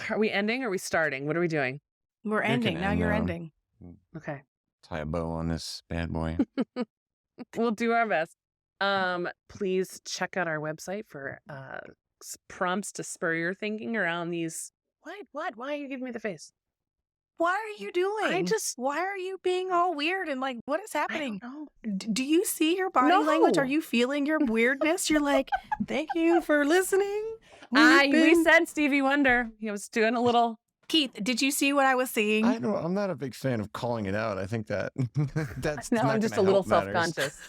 Are we ending or are we starting? What are we doing? We're ending. Now you're ending. Okay. Tie a bow on this bad boy. We'll do our best. Please check out our website for prompts to spur your thinking around these. What? Why are you giving me the face? What are you doing? Why are you being all weird and like, what is happening? I don't know. Do you see your body language? Are you feeling your weirdness? You're like, thank you for listening. We said Stevie Wonder. He was doing a little. Keith, did you see what I was seeing? I'm not a big fan of calling it out. I think that's no, I'm just a little self-conscious.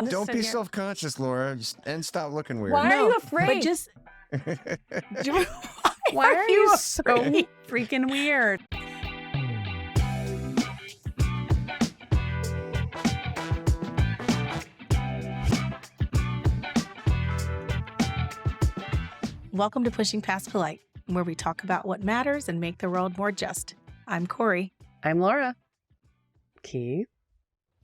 Don't be self-conscious, Laura, and stop looking weird. Why are you afraid? Why are you so freaking weird? Welcome to Pushing Past Polite, where we talk about what matters and make the world more just. I'm Corey. I'm Laura. Keith.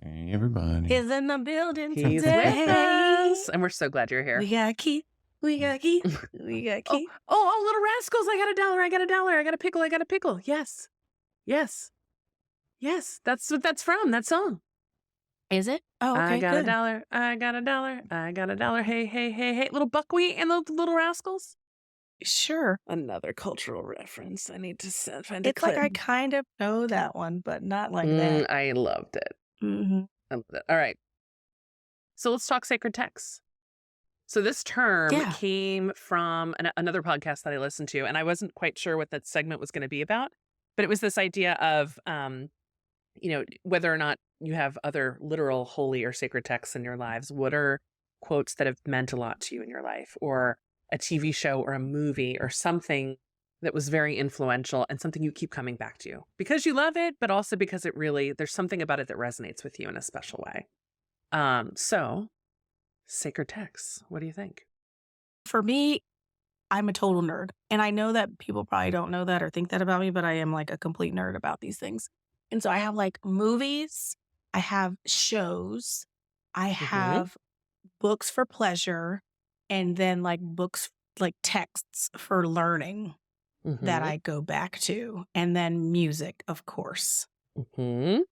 Hey, everybody. Is in the building He's today. with us. And we're so glad you're here. We got Keith. We got Keith. We got Keith. Oh, little rascals. I got $1. I got $1. I got a pickle. I got a pickle. Yes. That's what that's from. That song. Is it? Oh, okay, I got good. $1. I got $1. I got $1. Hey. Little buckwheat and the little rascals. Sure. Another cultural reference. I need to find a It's clip. like I kind of know that one, but not like that. I loved it. Mm-hmm. I loved it. All right. So let's talk sacred texts. So this term came from another podcast that I listened to, and I wasn't quite sure what that segment was going to be about, but it was this idea of, whether or not you have other literal holy or sacred texts in your lives. What are quotes that have meant a lot to you in your life, or a TV show or a movie or something that was very influential and something you keep coming back to because you love it, but also because there's something about it that resonates with you in a special way. So sacred texts, what do you think? For me, I'm a total nerd. And I know that people probably don't know that or think that about me, but I am like a complete nerd about these things. And so I have like movies, I have shows, I have books for pleasure, and then like books, like texts for learning that I go back to. And then music, of course. Tell me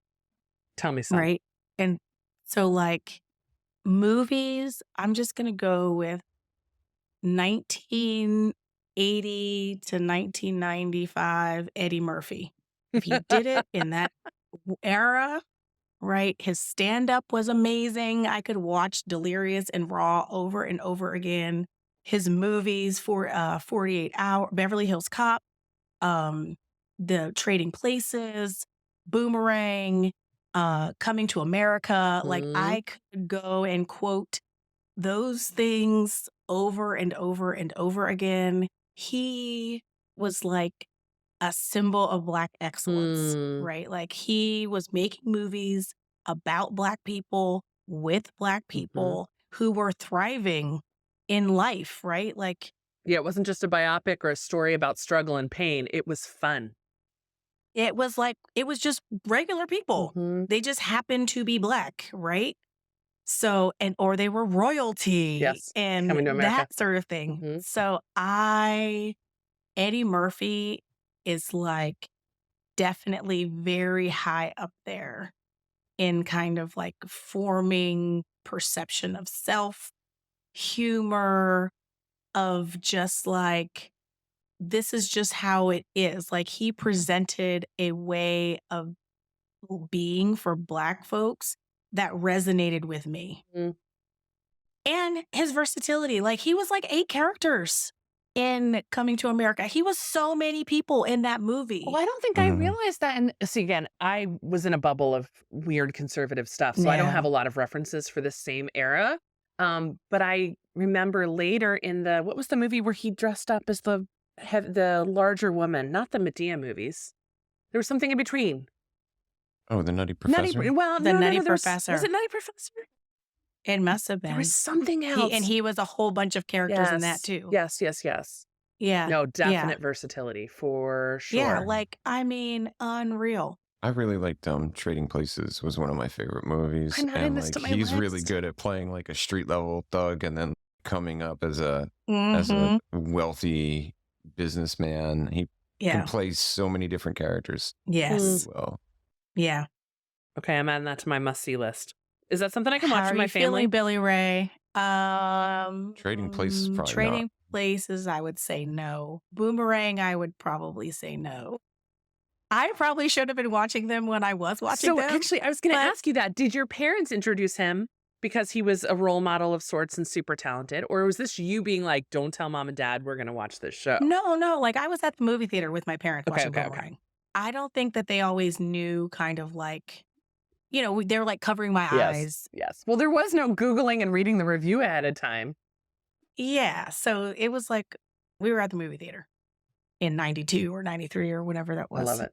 something. Right. And so like movies, I'm just going to go with 1980 to 1995 Eddie Murphy. He did it in that era, right? His stand-up was amazing. I could watch Delirious and Raw over and over again. His movies for 48 Hour, Beverly Hills Cop, The Trading Places, Boomerang, Coming to America. Like I could go and quote those things over and over and over again. He was like a symbol of Black excellence, right? Like he was making movies about Black people with Black people who were thriving in life, right? Like, yeah, it wasn't just a biopic or a story about struggle and pain. It was fun. It was just regular people. They just happened to be Black, right? So, or they were royalty and that sort of thing. So Eddie Murphy is like definitely very high up there in kind of like forming perception of self, humor, of just like, this is just how it is. Like he presented a way of being for Black folks that resonated with me. And his versatility, like he was like 8 characters in Coming to America. He was so many people in that movie. Well, I don't think I realized that. And see, again, I was in a bubble of weird conservative stuff, so I don't have a lot of references for this same era. But I remember later in what was the movie where he dressed up as the larger woman, not the Medea movies. There was something in between. Oh, the Nutty Professor? Nutty Professor. Was it Nutty Professor? It must have been. There was something else. He was a whole bunch of characters in that too. Yes. Yeah. No, definite versatility for sure. Yeah, like, I mean, unreal. I really liked Trading Places was one of my favorite movies. I'm not in this to my he's list. really good at playing like a street level thug and then coming up as a wealthy businessman. can play so many different characters. Yes. Well. Yeah. Okay, I'm adding that to my must-see list. Is that something I can watch with my family? How are you feeling, Billy Ray? Trading Places, probably Trading Places, I would say no. Boomerang, I would probably say no. I probably should have been watching them when I was watching them. So actually, I was going to ask you that. Did your parents introduce him because he was a role model of sorts and super talented? Or was this you being like, don't tell mom and dad we're going to watch this show? No. Like, I was at the movie theater with my parents watching Boomerang. I don't think that they always knew kind of like, you know, they were like covering my eyes. Yes. Well, there was no Googling and reading the review ahead of time. Yeah. So it was like we were at the movie theater in 92 or 93 or whenever that was. I love it.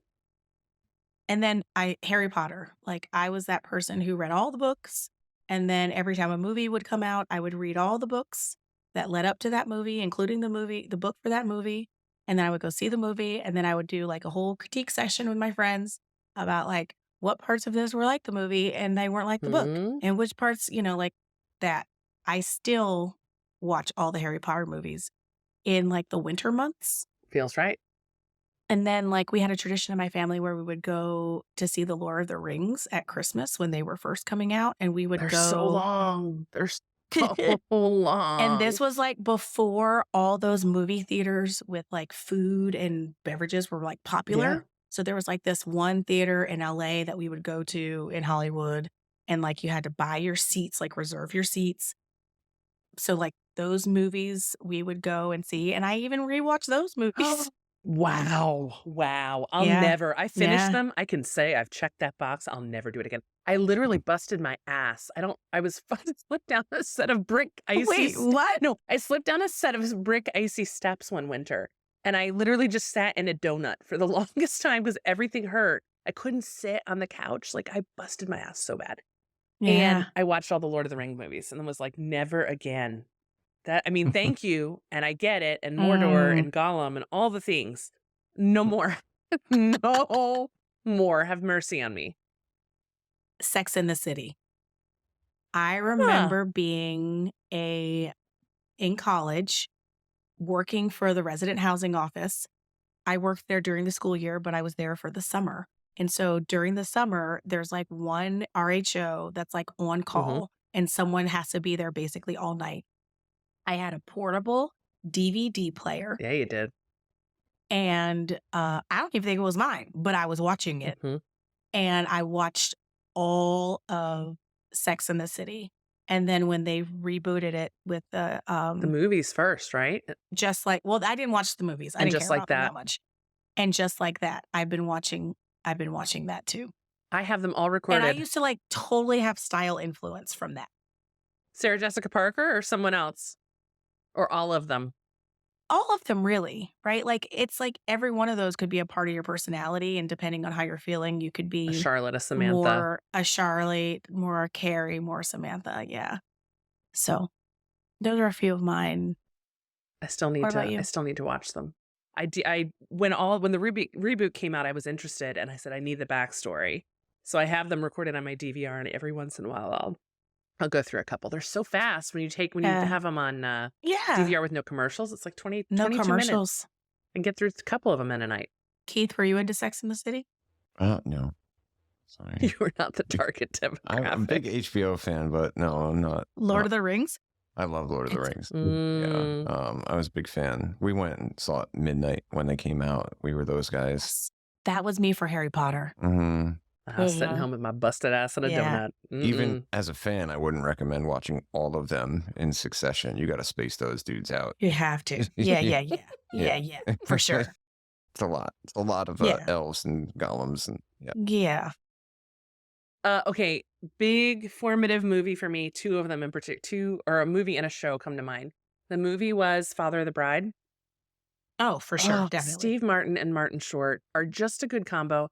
And then Harry Potter, like I was that person who read all the books. And then every time a movie would come out, I would read all the books that led up to that movie, including the book for that movie. And then I would go see the movie. And then I would do like a whole critique session with my friends about like what parts of this were like the movie and they weren't like the book. And which parts, you know, like that. I still watch all the Harry Potter movies in like the winter months. Feels right. And then like we had a tradition in my family where we would go to see the Lord of the Rings at Christmas when they were first coming out. And we would They're go so long. They're so long. And this was like before all those movie theaters with like food and beverages were like popular. Yeah. So there was like this one theater in LA that we would go to in Hollywood. And like you had to buy your seats, like reserve your seats. So like those movies we would go and see. And I even rewatched those movies. Wow. I finished them. I can say I've checked that box. I'll never do it again. I literally busted my ass. I slipped down a set of brick icy. Wait, what? No, I slipped down a set of brick icy steps one winter. And I literally just sat in a donut for the longest time because everything hurt. I couldn't sit on the couch. Like I busted my ass so bad. Yeah. And I watched all the Lord of the Rings movies and then was like, never again. Thank you. And I get it. And Mordor and Gollum and all the things. No more. No more. Have mercy on me. Sex in the City. I remember being in college working for the resident housing office. I worked there during the school year, but I was there for the summer. And so during the summer, there's like one RHO that's like on call and someone has to be there basically all night. I had a portable DVD player. Yeah, you did. And I don't even think it was mine, but I was watching it. And I watched all of Sex and the City. And then when they rebooted it with the movies first, right? Just like, well, I didn't watch the movies. I didn't care about them that much. And just like that, I've been watching that too. I have them all recorded. And I used to like totally have style influence from that. Sarah Jessica Parker or someone else? Or all of them? All of them, really, right? Like, it's like every one of those could be a part of your personality. And depending on how you're feeling, you could be a Charlotte, a Samantha. More a Charlotte, more a Carrie, more Samantha. Yeah. So those are a few of mine. I still need to watch them. When the reboot came out, I was interested and I said, I need the backstory. So I have them recorded on my DVR and every once in a while I'll go through a couple. They're so fast when you have them on DVR with no commercials. It's like 22 minutes. And get through a couple of them in a night. Keith, were you into Sex in the City? No. Sorry. You were not the target demographic. I'm a big HBO fan, but no, I'm not. Lord of the Rings? I love Lord of the Rings. Yeah. I was a big fan. We went and saw it midnight when they came out. We were those guys. That was me for Harry Potter. I was sitting home with my busted ass and a donut. Even as a fan, I wouldn't recommend watching all of them in succession. You got to space those dudes out. You have to. Yeah. For sure. It's a lot. It's a lot of elves and golems and yeah. Okay, big formative movie for me. Two of them in particular, or a movie and a show come to mind. The movie was Father of the Bride. Oh, for sure, definitely. Steve Martin and Martin Short are just a good combo.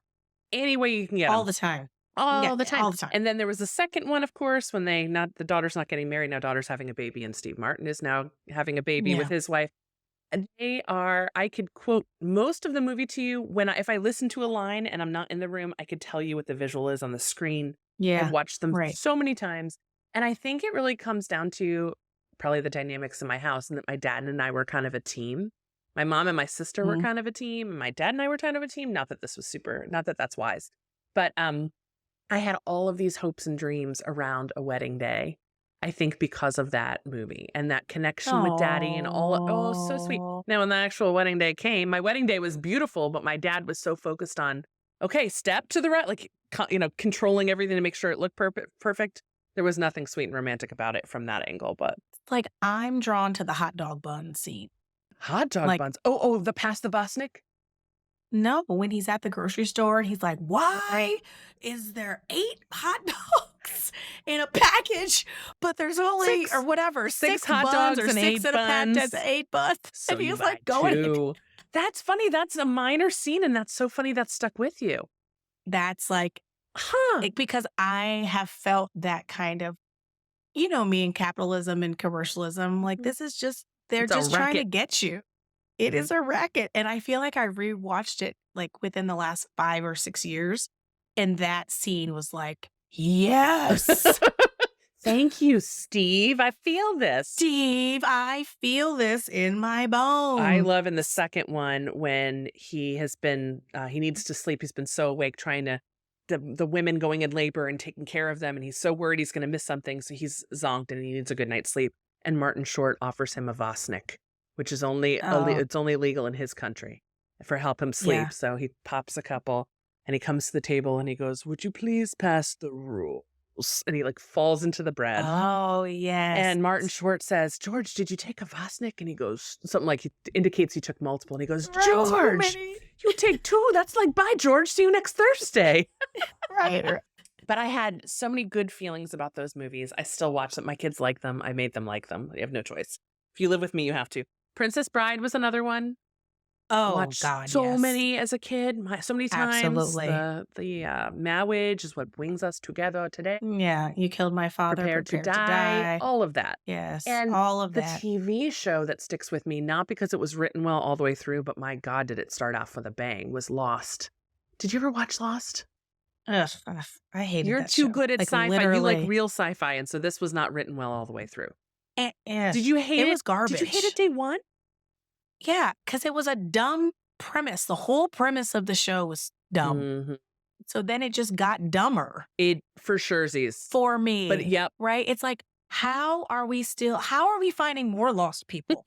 Any way you can get all them. The time. All the time. And then there was the second one, of course, when the daughter's not getting married. Now daughter's having a baby and Steve Martin is now having a baby with his wife. And I could quote most of the movie to you if I listen to a line and I'm not in the room, I could tell you what the visual is on the screen. Yeah. I've watched them so many times. And I think it really comes down to probably the dynamics in my house and that my dad and I were kind of a team. My mom and my sister were kind of a team. And my dad and I were kind of a team. Not that that's wise. But I had all of these hopes and dreams around a wedding day. I think because of that movie and that connection with Daddy and all. So sweet. Now, when the actual wedding day came, my wedding day was beautiful, but my dad was so focused on, okay, step to the right, like, controlling everything to make sure it looked perfect. There was nothing sweet and romantic about it from that angle, but. Like, I'm drawn to the hot dog bun scene. Hot dog buns? Oh, the pass the Bosnick? No, but when he's at the grocery store and he's like, why is there 8 hot dogs in a package, but there's only, or whatever, 6 hot buns dogs or and 6 in a package, 8 buns. So and he's like, going. That's funny. That's a minor scene, and that's so funny that stuck with you. That's like, because I have felt that kind of, me and capitalism and commercialism, like this is just, they're just trying to get you. It is a racket. And I feel like I rewatched it like within the last 5 or 6 years. And that scene was like, yes. Thank you, Steve. I feel this. Steve, I feel this in my bones. I love in the second one when he has been, he needs to sleep. He's been so awake trying to, the women going in labor and taking care of them. And he's so worried he's going to miss something. So he's zonked and he needs a good night's sleep. And Martin Short offers him a Vosnik, which is it's only legal in his country for help him sleep. Yeah. So he pops a couple and he comes to the table and he goes, would you please pass the rules? And he like falls into the bread. Oh, yes. And Martin Short says, George, did you take a Vosnik? And he goes, something like he indicates he took multiple. And he goes, George, you take 2. That's like, bye, George. See you next Thursday. Right. But I had so many good feelings about those movies. I still watch them. My kids like them. I made them like them. You have no choice. If you live with me, you have to. Princess Bride was another one. Oh, watched God, so many as a kid, so many times. Absolutely. The marriage is what brings us together today. Yeah, You Killed My Father, Prepared to die. All of that. Yes, and all of the that. TV show that sticks with me, not because it was written well all the way through, but my God, did it start off with a bang, was Lost. Did you ever watch Lost? Ugh, I hated You're that too show. good at like, sci-fi. Literally. You like real sci-fi, and so this was not written well all the way through. Did you hate it? It was garbage. Did you hate it day one? Yeah, because it was a dumb premise. The whole premise of the show was dumb. Mm-hmm. So then it just got dumber. It for surezies. For me. But yep. Right? It's like, how are we finding more lost people?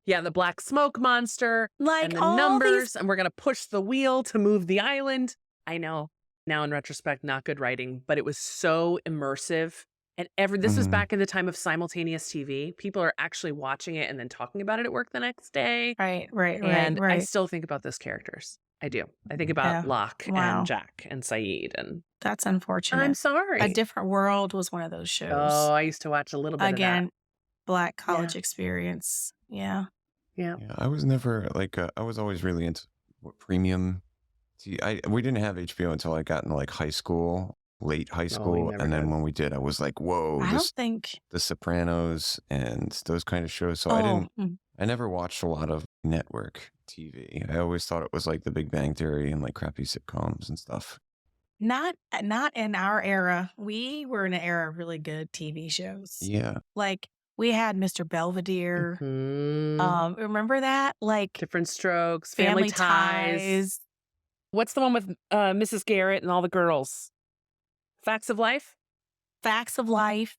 Yeah, the black smoke monster, like and the numbers, and we're going to push the wheel to move the island. I know, now in retrospect, not good writing, but it was so immersive. And this was back in the time of simultaneous TV. People are actually watching it and then talking about it at work the next day. Right. And I still think about those characters. I do. I think about Locke and Jack and Saeed. And that's unfortunate. I'm sorry. A Different World was one of those shows. Oh, I used to watch a little bit of that. Black college experience. Yeah. I was never like, I was always really into premium. We didn't have HBO until I got into like high school, late high school. And then when we did, I was like, whoa, I don't think The Sopranos and those kind of shows. So I never watched a lot of network TV. I always thought it was like The Big Bang Theory and like crappy sitcoms and stuff. Not in our era. We were in an era of really good TV shows. Yeah. Like, we had Mr. Belvedere. Mm-hmm. Remember that? Like Different Strokes, Family Ties. What's the one with Mrs. Garrett and all the girls? Facts of Life? Facts of Life.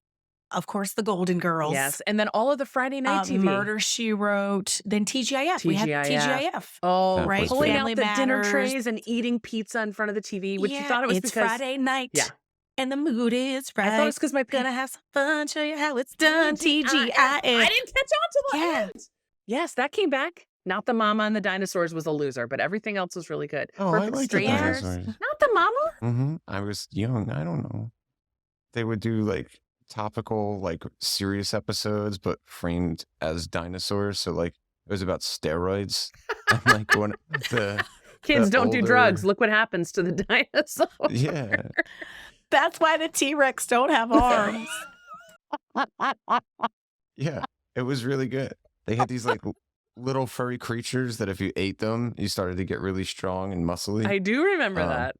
Of course, the Golden Girls. Yes. And then all of the Friday night TV. Murder, She Wrote. Then TGIF. We had TGIF. Oh, right. Pulling Family out the Matters. dinner trays and eating pizza in front of the TV, which you thought it was it's because Friday night. Yeah. And the mood is right. I thought it was because my gonna have some fun, show you how it's done. TGIF. I didn't catch on to the end. Yes, that came back. Not the Mama and the Dinosaurs was a loser, but everything else was really good. Oh, Perfect I like Strangers. The Dinosaurs. Not the Mama? Mm-hmm. I was young. I don't know. They would do like topical, like serious episodes, but framed as dinosaurs. So like it was about steroids. And like when the kids don't do drugs. Look what happens to the dinosaur. Yeah. That's why the T-Rex don't have arms. Yeah, it was really good. They had these like little furry creatures that if you ate them, you started to get really strong and muscly. I do remember that.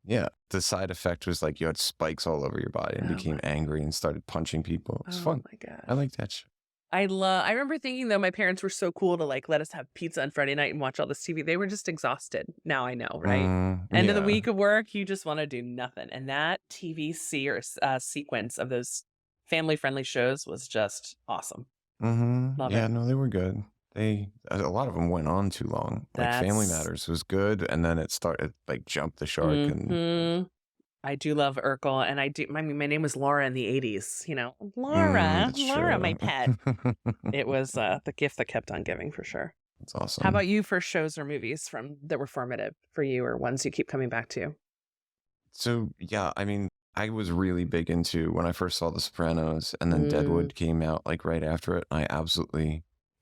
Yeah, the side effect was like you had spikes all over your body and became angry and started punching people. It was fun. Oh my God. I liked that show. I remember thinking, though, my parents were so cool to like let us have pizza on Friday night and watch all this TV. They were just exhausted. Now I know, right? End of the week of work, you just want to do nothing. And that sequence of those family-friendly shows was just awesome. Love it. No, they were good. A lot of them went on too long. Like Family Matters was good, and then it started like jumped the shark. And I do love Urkel, and I do. My name was Laura in the 80s. You know, Laura, my pet. It was the gift that kept on giving for sure. That's awesome. How about you for shows or movies that were formative for you, or ones you keep coming back to? So yeah, I mean, I was really big into when I first saw The Sopranos, and then Deadwood came out like right after it. I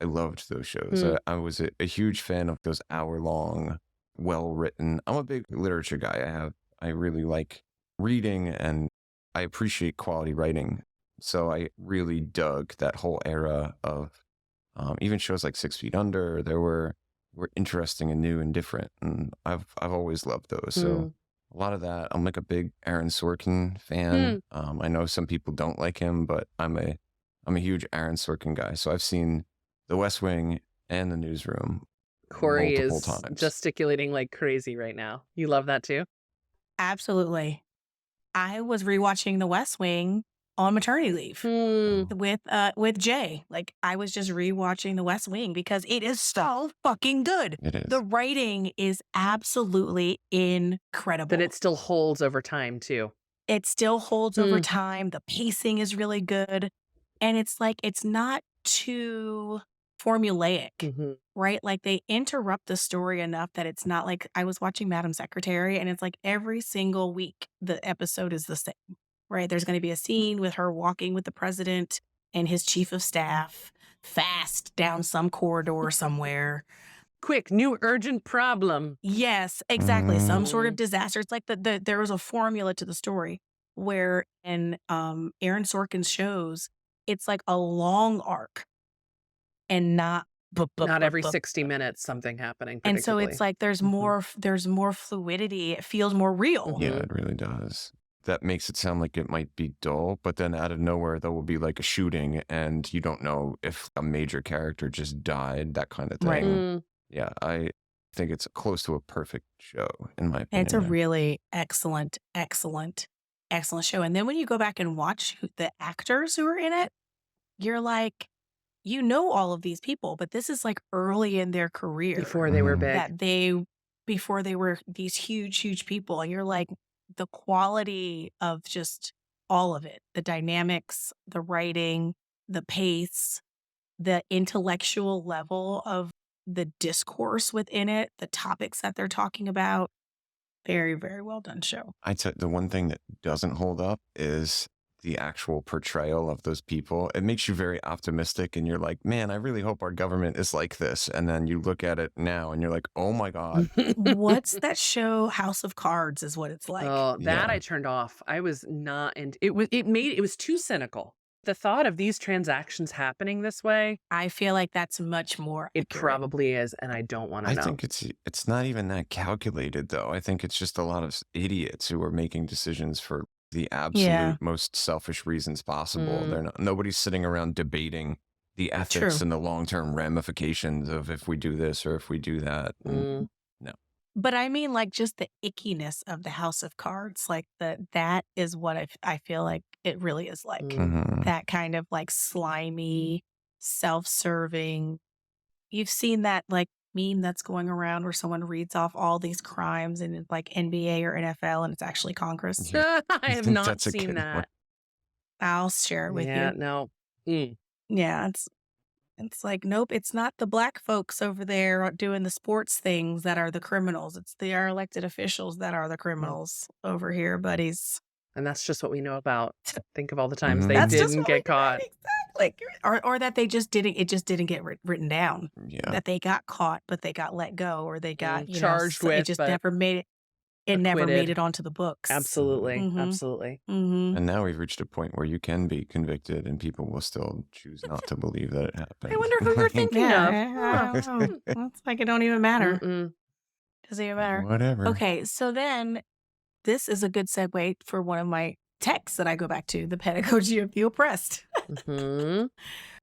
loved those shows. I was a huge fan of those hour-long, well-written. I'm a big literature guy. I really like reading, and I appreciate quality writing. So I really dug that whole era of even shows like 6 Feet Under. They were interesting and new and different, and I've always loved those. So a lot of that. I'm like a big Aaron Sorkin fan. I know some people don't like him, but I'm a huge Aaron Sorkin guy. So I've seen The West Wing and The Newsroom. Corey multiple is times. gesticulating like crazy right now. You love that too? Absolutely. I was rewatching The West Wing on maternity leave with Jay. Like, I was just rewatching The West Wing because it is so fucking good. It is. The writing is absolutely incredible. But it still holds over time too. It still holds over time. The pacing is really good. And it's like, it's not too formulaic, right? Like, they interrupt the story enough that it's not like, I was watching Madam Secretary, and it's like every single week the episode is the same, right? There's going to be a scene with her walking with the president and his chief of staff fast down some corridor somewhere. Quick, new urgent problem. Yes, exactly. Some sort of disaster. It's like there was a formula to the story, where in Aaron Sorkin's shows, it's like a long arc and not every 60 minutes something happening. And so it's like there's more fluidity. It feels more real. Yeah, it really does. That makes it sound like it might be dull, but then out of nowhere there will be like a shooting, and you don't know if a major character just died, that kind of thing. Right. Yeah, I think it's close to a perfect show, in my opinion. It's a really excellent show. And then when you go back and watch the actors who are in it, you're like, you know all of these people, but this is like early in their career. Before they were big. Before they were these huge people. And you're like, the quality of just all of it, the dynamics, the writing, the pace, the intellectual level of the discourse within it, the topics that they're talking about. Very, very well done show. I'd say the one thing that doesn't hold up is the actual portrayal of those people. It makes you very optimistic, and you're like, man, I really hope our government is like this. And then you look at it now and you're like, oh my God. What's that show? House of Cards is what it's like. Oh, that I turned off. I was not, and it was too cynical. The thought of these transactions happening this way, I feel like that's much more it accurate. Probably is, and I don't want to know. I think it's not even that calculated, though. I think it's just a lot of idiots who are making decisions for the absolute most selfish reasons possible. Nobody's sitting around debating the ethics and the long-term ramifications of if we do this or if we do that. No. But I mean, like, just the ickiness of the House of Cards, like that is what I feel like it really is like. That kind of like slimy, self-serving. You've seen that like meme that's going around where someone reads off all these crimes and it's like NBA or NFL, and it's actually Congress. I have not seen that. I'll share it with you. Yeah, no. Yeah, it's like, nope, it's not the black folks over there doing the sports things that are the criminals. It's our elected officials that are the criminals over here, buddies. And that's just what we know about. Think of all the times they didn't get caught. Exactly. Or that it just didn't get written down. Yeah. That they got caught, but they got let go, or they got charged with. It just never made it. It never made it onto the books. Absolutely. Absolutely. And now we've reached a point where you can be convicted and people will still choose not to believe that it happened. I wonder who you're thinking of. It's like it don't even matter. Doesn't even matter. Whatever. Okay, so then this is a good segue for one of my texts that I go back to, The Pedagogy of the Oppressed.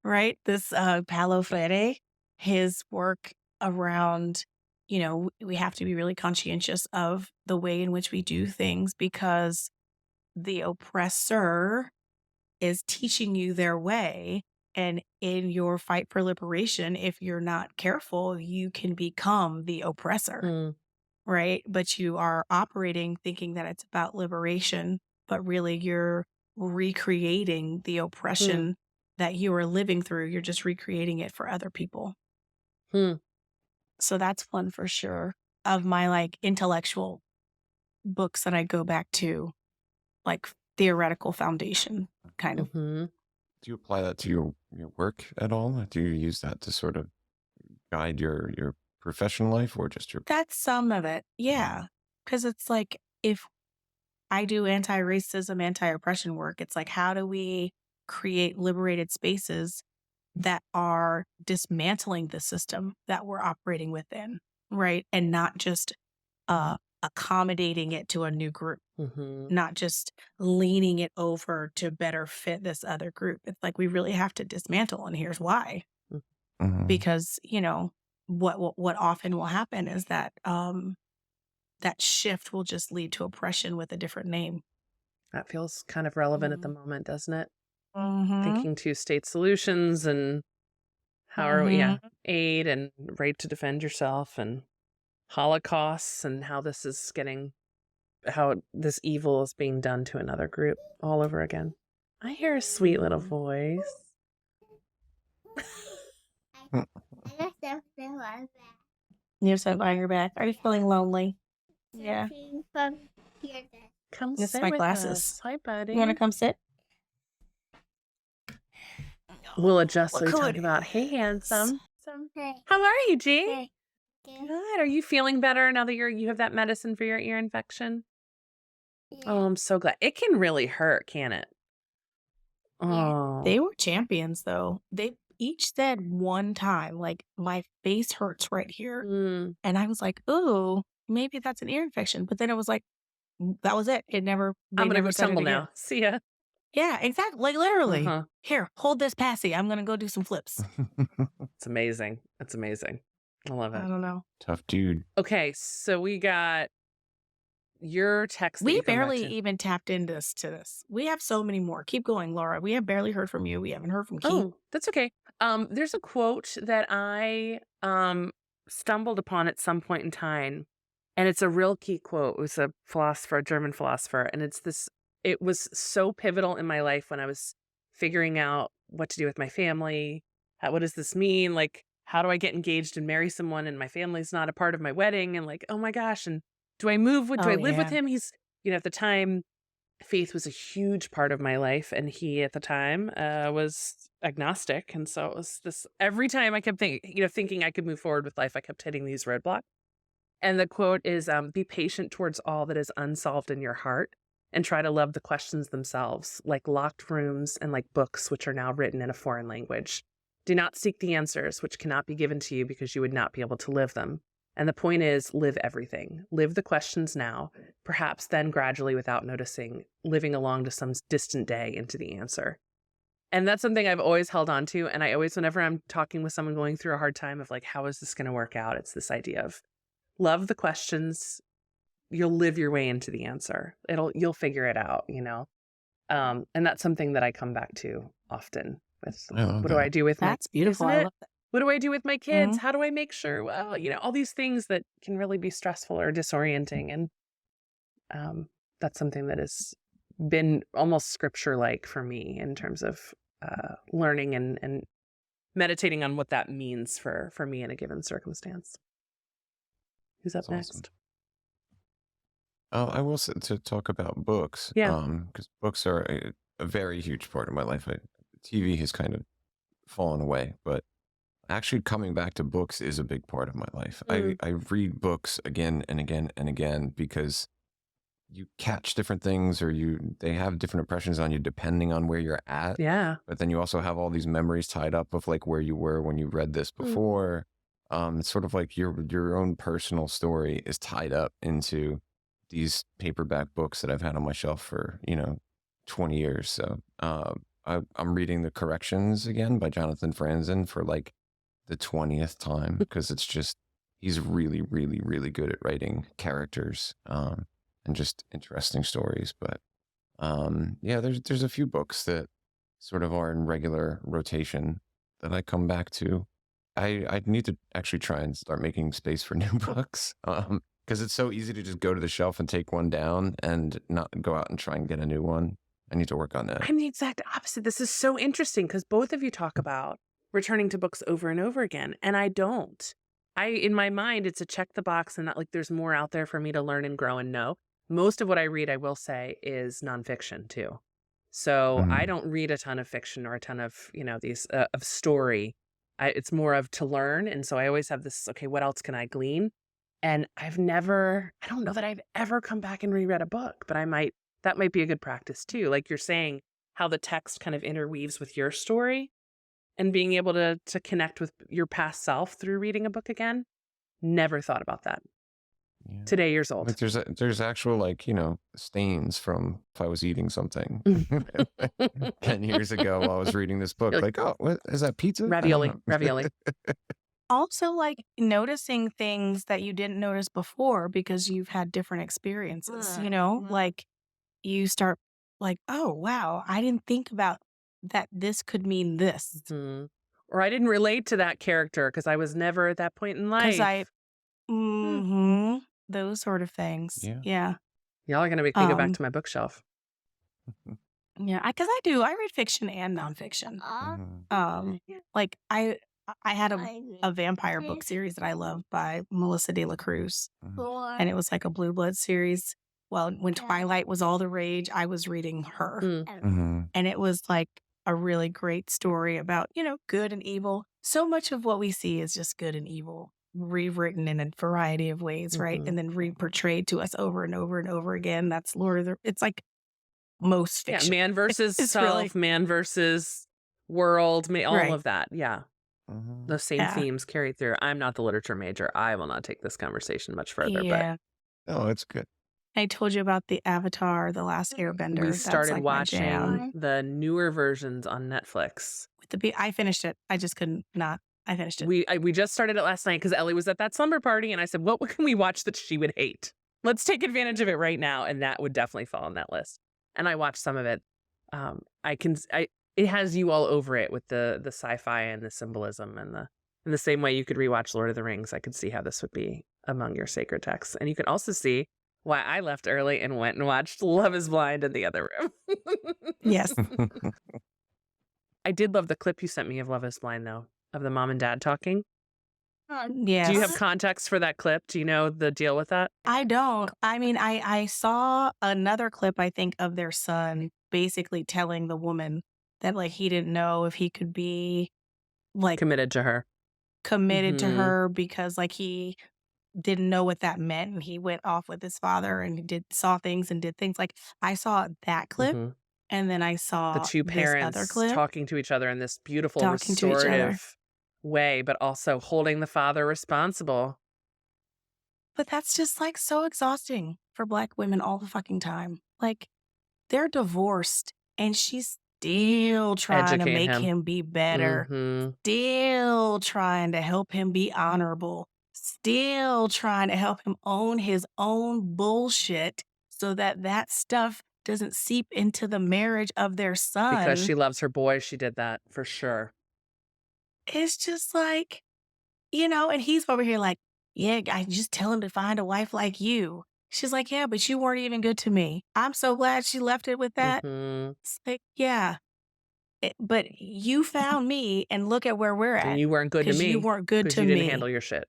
right? This Paulo Freire, his work around, we have to be really conscientious of the way in which we do things because the oppressor is teaching you their way. And in your fight for liberation, if you're not careful, you can become the oppressor, right? But you are operating thinking that it's about liberation, but really you're recreating the oppression that you are living through. You're just recreating it for other people. So that's one for sure of my intellectual books that I go back to, theoretical foundation kind of. Do you apply that to your work at all? Do you use that to sort of guide your professional life or just your... That's some of it. Yeah. Because it's if I do anti-racism, anti-oppression work, it's how do we create liberated spaces that are dismantling the system that we're operating within, right? And not just accommodating it to a new group, not just leaning it over to better fit this other group. It's we really have to dismantle, and here's why. Because, what often will happen is that that shift will just lead to oppression with a different name. That feels kind of relevant at the moment, doesn't it? Thinking two-state solutions and how are we, aid and right to defend yourself and Holocausts and how this is how this evil is being done to another group all over again. I hear a sweet little voice. You have something on your back. Are you feeling lonely? Yeah. Come this sit is my with glasses. Us. Hi, buddy. You want to come sit? We'll adjust so we talk about, hey, handsome. Hey. How are you, G? Hey. Good. Are you feeling better now that you have that medicine for your ear infection? Yeah. Oh, I'm so glad. It can really hurt, can it? Oh. They were champions, though. They each said one time, my face hurts right here. And I was like, ooh, maybe that's an ear infection. But then it was that was it. It never. I'm going to go tumble now. See ya. Yeah, exactly. Literally. Here, hold this passy. I'm going to go do some flips. It's amazing. It's amazing. I love it. I don't know. Tough dude. Okay, so we got your text. We barely even tapped into this. We have so many more. Keep going, Laura. We have barely heard from you. We haven't heard from Keith. Oh, that's okay. There's a quote that I stumbled upon at some point in time, and it's a Rilke quote. It was a philosopher, a German philosopher, and it was so pivotal in my life when I was figuring out what to do with my family. What does this mean? How do I get engaged and marry someone and my family's not a part of my wedding? And oh my gosh, and do I move? Do I live with him? He's, at the time, faith was a huge part of my life. And he, at the time, was agnostic. And so it was this, every time I kept thinking I could move forward with life, I kept hitting these roadblocks. And the quote is, be patient towards all that is unsolved in your heart and try to love the questions themselves, like locked rooms and like books, which are now written in a foreign language. Do not seek the answers, which cannot be given to you because you would not be able to live them. And the point is, live everything. Live the questions now, perhaps then gradually, without noticing, living along to some distant day into the answer. And that's something I've always held on to. And I always, whenever I'm talking with someone going through a hard time of how is this going to work out? It's this idea of love the questions. You'll live your way into the answer. You'll figure it out, And that's something that I come back to often. What do I do with That's beautiful. I love that. What do I do with my kids? How do I make sure? Well, all these things that can really be stressful or disorienting. And that's something that has been almost scripture-like for me in terms of learning and meditating on what that means for me in a given circumstance. Who's up next? Awesome. I will say to talk about books. Yeah. Because books are a very huge part of my life. TV has kind of fallen away, but actually coming back to books is a big part of my life. I read books again and again and again because you catch different things or they have different impressions on you depending on where you're at. Yeah. But then you also have all these memories tied up of where you were when you read this before. It's sort of your own personal story is tied up into these paperback books that I've had on my shelf for, 20 years. So I'm reading The Corrections again by Jonathan Franzen for like the 20th time because it's just, he's really, really, really good at writing characters and just interesting stories. But yeah, there's a few books that sort of are in regular rotation that I come back to. I need to actually try and start making space for new books because it's so easy to just go to the shelf and take one down and not go out and try and get a new one. I need to work on that. I'm the exact opposite. This is so interesting because both of you talk about returning to books over and over again, and I don't. In my mind, it's a check the box and not like there's more out there for me to learn and grow and know. Most of what I read, I will say, is nonfiction too. So I don't read a ton of fiction or a ton of, these of story. It's more of to learn. And so I always have this, okay, what else can I glean? And I don't know that I've ever come back and reread a book, but that might be a good practice too. Like you're saying, how the text kind of interweaves with your story and being able to connect with your past self through reading a book again. Never thought about that. Yeah. Today, years old. Like there's actual stains from if I was eating something 10 years ago while I was reading this book. Like, oh, what is that, pizza? Ravioli. Also, like noticing things that you didn't notice before because you've had different experiences, like you start like, oh, wow, I didn't think about that this could mean this. Mm-hmm. Or I didn't relate to that character because I was never at that point in life. Those sort of things. Yeah. Y'all are going to make me go back to my bookshelf. Yeah, because I read fiction and nonfiction. Like I had a vampire book series that I loved by Melissa de la Cruz. And it was like a Blue Blood series. Well, when Twilight was all the rage, I was reading her. And it was like a really great story about, good and evil. So much of what we see is just good and evil, rewritten in a variety of ways, right? And then re-portrayed to us over and over and over again. That's it's like most fiction. Yeah, man versus self, man versus world, all of that. Yeah. Those same themes carry through. I'm not the literature major. I will not take this conversation much further. Yeah. But oh, it's good. I told you about the Avatar, The Last Airbender. We started watching the newer versions on Netflix. I finished it. I just couldn't not. I finished it. We just started it last night because Ellie was at that slumber party, and I said, what can we watch that she would hate? Let's take advantage of it right now, and that would definitely fall on that list. And I watched some of it. It has you all over it with the sci-fi and the symbolism and in the same way you could rewatch Lord of the Rings. I could see how this would be among your sacred texts, and you can also see why I left early and went and watched Love is Blind in the other room. Yes. I did love the clip you sent me of Love is Blind, though, of the mom and dad talking. Yes. Do you have context for that clip? Do you know the deal with that? I don't. I mean, I saw another clip, I think, of their son basically telling the woman that, like, he didn't know if he could be, like... Committed to her because, like, he didn't know what that meant, and he went off with his father and saw things and did things. Like, I saw that clip, and then I saw the two parents other clip, talking to each other in this beautiful restorative way, but also holding the father responsible. But that's just like so exhausting for Black women all the fucking time. Like, they're divorced and she's still trying to make him be better, still trying to help him be honorable, still trying to help him own his own bullshit so that stuff doesn't seep into the marriage of their son. Because she loves her boy, she did that for sure. It's just like, and he's over here like, yeah, I just tell him to find a wife like you. She's like, yeah, but you weren't even good to me. I'm so glad she left it with that. It's like, yeah. But you found me and look at where we're at. And you weren't good to me. You weren't good to me. me. You didn't handle your shit.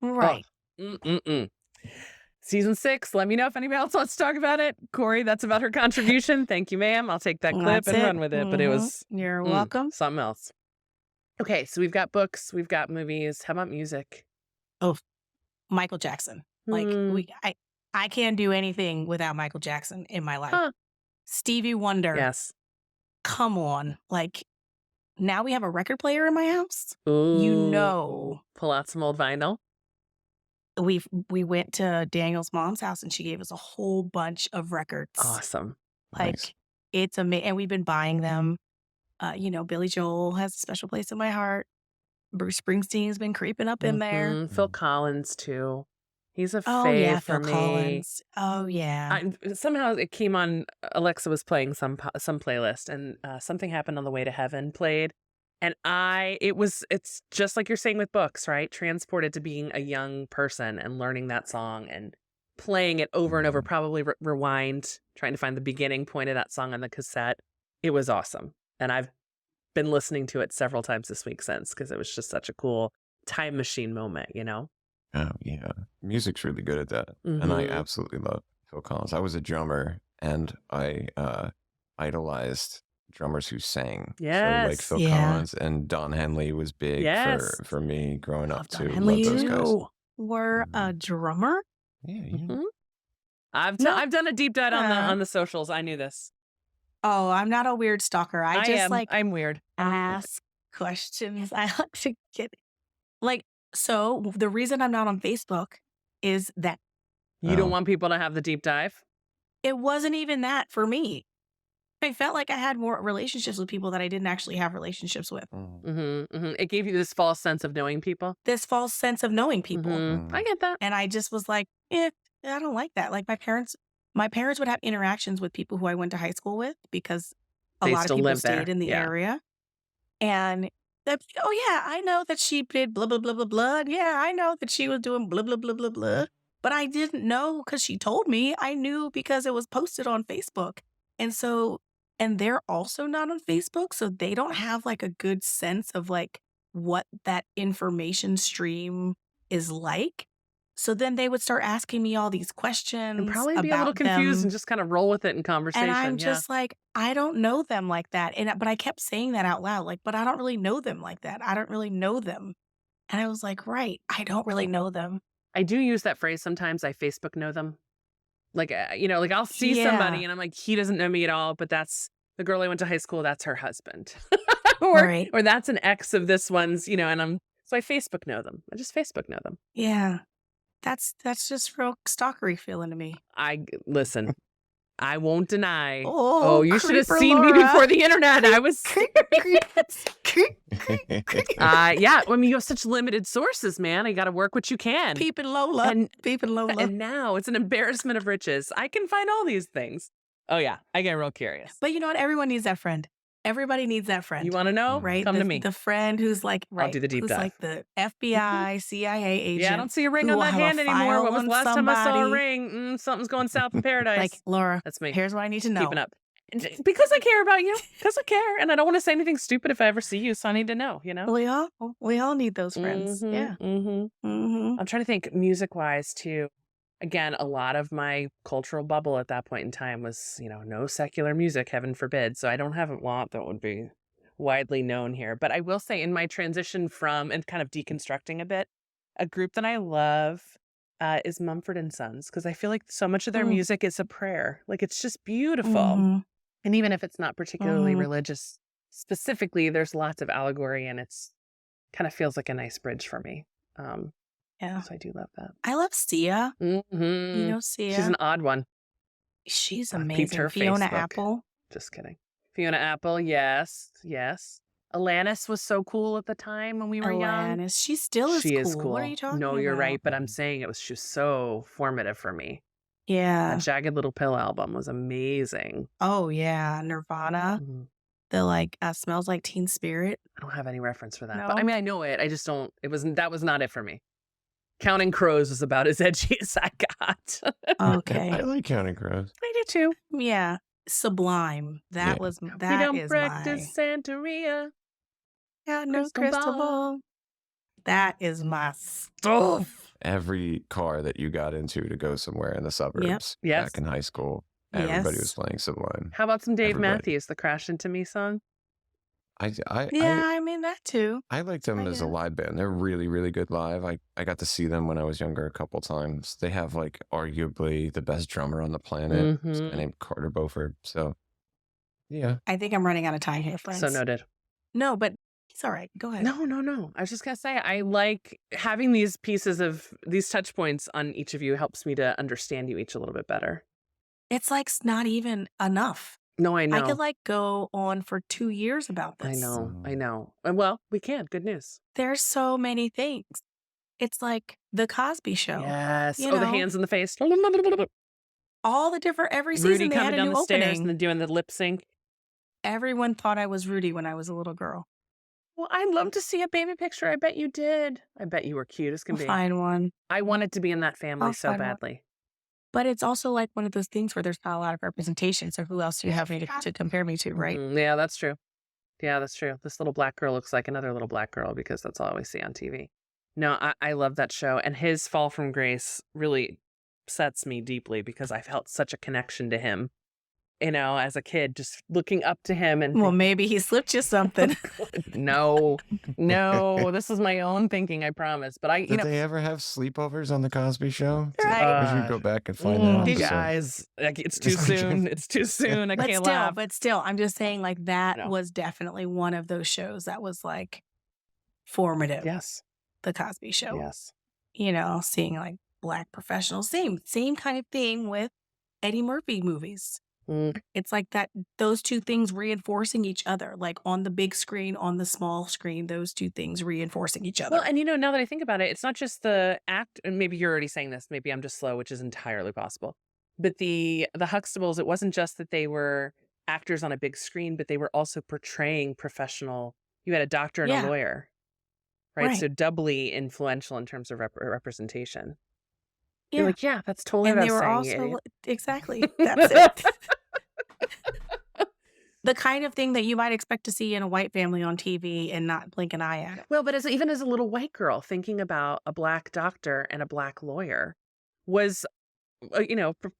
Right. Season 6. Let me know if anybody else wants to talk about it. Corey, that's about her contribution. Thank you, ma'am. I'll take that clip and run with it. But it was... You're welcome. Something else. Okay, so we've got books, we've got movies. How about music? Oh, Michael Jackson. Like, I can't do anything without Michael Jackson in my life. Stevie Wonder. Yes. Come on. Like, now we have a record player in my house. Ooh. Pull out some old vinyl. We went to Daniel's mom's house and she gave us a whole bunch of records. Awesome. Like, It's amazing. And we've been buying them. Billy Joel has a special place in my heart. Bruce Springsteen's been creeping up in there. Phil Collins too. He's a Oh fave yeah, for Phil me. Collins. Oh yeah. Somehow it came on. Alexa was playing some playlist, and Something Happened on the Way to Heaven played, and it's just like you're saying with books, right? Transported to being a young person and learning that song and playing it over and over. Probably rewind, trying to find the beginning point of that song on the cassette. It was awesome, and I've been listening to it several times this week since, because it was just such a cool time machine moment, Oh, yeah. Music's really good at that. And I absolutely love Phil Collins. I was a drummer, and I idolized drummers who sang. Yes. So like Phil Collins and Don Henley was big for me growing up too. Henley, love those guys. you were a drummer? Yeah. I've done a deep dive on the socials. I knew this. Oh, I'm not a weird stalker. I'm weird. Ask questions. I like to get so the reason I'm not on Facebook is that you don't want people to have the deep dive. It wasn't even that for me. I felt like I had more relationships with people that I didn't actually have relationships with. It gave you this false sense of knowing people. This false sense of knowing people. I get that. And I just was like, I don't like that. Like my parents would have interactions with people who I went to high school with because a lot of people stayed in the area. And oh yeah, I know that she did blah, blah, blah, blah, blah. Yeah, I know that she was doing blah, blah, blah, blah, blah. But I didn't know because she told me. I knew because it was posted on Facebook. And they're also not on Facebook. So they don't have like a good sense of like what that information stream is like. So then they would start asking me all these questions. And probably be a little confused and just kind of roll with it in conversation. And I'm just like, I don't know them like that. But I kept saying that out loud, like, but I don't really know them like that. I don't really know them. And I was like, right, I don't really know them. I do use that phrase sometimes. I Facebook know them. Like, I'll see somebody and I'm like, he doesn't know me at all, but that's the girl I went to high school. That's her husband. or that's an ex of this one's, so I Facebook know them. I just Facebook know them. Yeah. That's just real stalkery feeling to me. Listen, I won't deny. Oh, you should have seen me before the internet. I was you have such limited sources, man. I got to work what you can. Peeping Lola. And now it's an embarrassment of riches. I can find all these things. Oh yeah, I get real curious. But you know what? Everyone needs that friend. Everybody needs that friend. You want to know? Right? Come to me. The friend who's like, I'll do the deep dive. Like the FBI, CIA agent. Yeah, I don't see a ring on that hand anymore. When was the last time I saw a ring? Something's going south in paradise. Like, Laura, that's me. Here's what I need to know. Keeping up. Because I care about you. Because I care. And I don't want to say anything stupid if I ever see you. So I need to know, We all need those friends. Yeah. I'm trying to think music-wise, too. Again, a lot of my cultural bubble at that point in time was, no secular music, heaven forbid. So I don't have a lot that would be widely known here. But I will say in my transition from and kind of deconstructing a bit, a group that I love is Mumford and Sons, because I feel like so much of their music is a prayer. Like it's just beautiful. And even if it's not particularly religious, specifically, there's lots of allegory and it's kind of feels like a nice bridge for me. Yeah. So I do love that. I love Sia. You know Sia. She's an odd one. She's amazing. Fiona Facebook. Apple. Just kidding. Fiona Apple, yes. Alanis was so cool at the time when we were young. Alanis, she still is she cool. Is cool. What are you talking about? No, you're about? right, but I'm saying she was so formative for me. Yeah. That Jagged Little Pill album was amazing. Oh, yeah. Nirvana. The Smells Like Teen Spirit. I don't have any reference for that. No? But I mean, I know it. I just don't. That was not it for me. Counting Crows was about as edgy as I got. Okay. I like Counting Crows. I do too. Yeah. Sublime. That we don't practice Santeria. Got no crystal ball. That is my stuff. Every car that you got into to go somewhere in the suburbs back in high school, everybody was playing Sublime. How about some Dave Matthews, the Crash Into Me song? I mean that too. I liked them as a live band. They're really, really good live. I got to see them when I was younger a couple times. They have arguably the best drummer on the planet, a guy named Carter Beauford. So, yeah. I think I'm running out of time here, friends. So noted. No, but it's all right. Go ahead. No. I was just gonna say I like having these pieces of these touch points on each of you helps me to understand you each a little bit better. It's not even enough. No, I know. I could like go on for 2 years about I this. know. And well, we can. Good news. There's so many things. It's like the Cosby Show. Yes. You the know? hands in the face. All the different, every Rudy season they coming had a down new the stairs opening. and then doing the lip sync. Everyone thought I was Rudy when I was a little girl. Well, I'd love to see a baby picture. I bet you did. I bet you were cute as can be. Find one. I wanted to be in that family I'll so find one. badly. But it's also like one of those things where there's not a lot of representation. So who else do you have me to compare me to, right? Yeah, that's true. This little black girl looks like another little black girl because that's all we see on TV. No, I love that show. And his fall from grace really upsets me deeply because I felt such a connection to him. As a kid, just looking up to him and well, maybe he slipped you something. No, this is my own thinking, I promise. But did they ever have sleepovers on the Cosby Show? Right. We should go back and find that. You guys, it's too soon. It's too soon. I can't laugh. But still, I'm just saying, like that was definitely one of those shows that was like formative. Yes, the Cosby Show. Yes, seeing like black professionals, same kind of thing with Eddie Murphy movies. It's like that, those two things reinforcing each other, like on the big screen, on the small screen, those two things reinforcing each other. Well, and now that I think about it, it's not just the act, and maybe you're already saying this, maybe I'm just slow, which is entirely possible. But the Huxtables, it wasn't just that they were actors on a big screen, but they were also portraying professional. You had a doctor and a lawyer, right? So doubly influential in terms of representation. Yeah. You're like, that's totally and what they were I was also saying. Exactly. That's it. The kind of thing that you might expect to see in a white family on TV and not blink an eye at it. Well, but even as a little white girl, thinking about a black doctor and a black lawyer was,